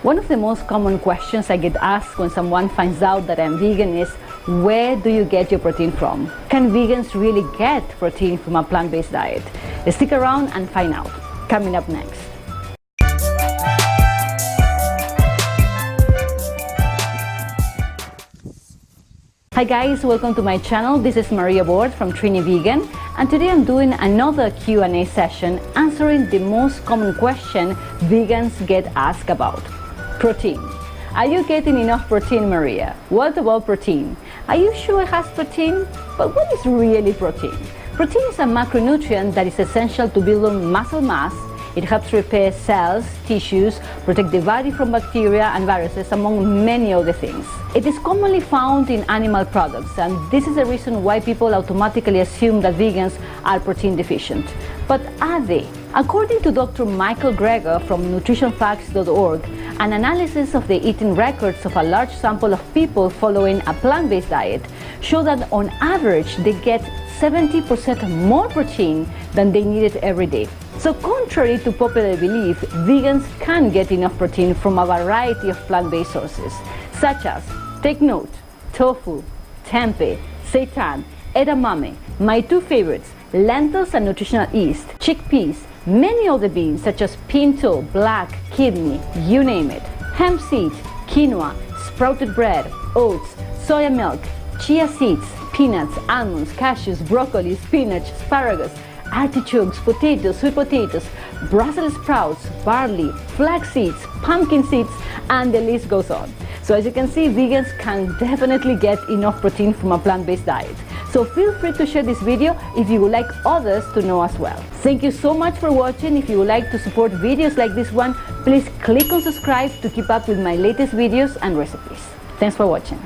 One of the most common questions I get asked when someone finds out that I'm vegan is, where do you get your protein from? Can vegans really get protein from a plant-based diet? Stick around and find out. Coming up next. Hi guys, welcome to my channel. This is Borde from Trini Vegan, and today I'm doing another Q&A session answering the most common question vegans get asked about. Protein. Are you getting enough protein, Maria? What about protein? Are you sure it has protein? But what is really protein? Protein is a macronutrient that is essential to build muscle mass. It helps repair cells, tissues, protect the body from bacteria and viruses, among many other things. It is commonly found in animal products, and this is the reason why people automatically assume that vegans are protein deficient. But are they? According to Dr. Michael Greger from nutritionfacts.org, an analysis of the eating records of a large sample of people following a plant-based diet showed that on average they get 70% more protein than they needed every day. So contrary to popular belief, vegans can get enough protein from a variety of plant-based sources, such as, take note, tofu, tempeh, seitan, edamame, my two favorites, lentils and nutritional yeast, chickpeas, many other beans such as pinto, black, kidney, you name it, hemp seeds, quinoa, sprouted bread, oats, soya milk, chia seeds, peanuts, almonds, cashews, broccoli, spinach, asparagus, artichokes, potatoes, sweet potatoes, Brussels sprouts, barley, flax seeds, pumpkin seeds, and the list goes on. So as you can see, vegans can definitely get enough protein from a plant-based diet. So feel free to share this video if you would like others to know as well. Thank you so much for watching. If you would like to support videos like this one, please click on subscribe to keep up with my latest videos and recipes. Thanks for watching.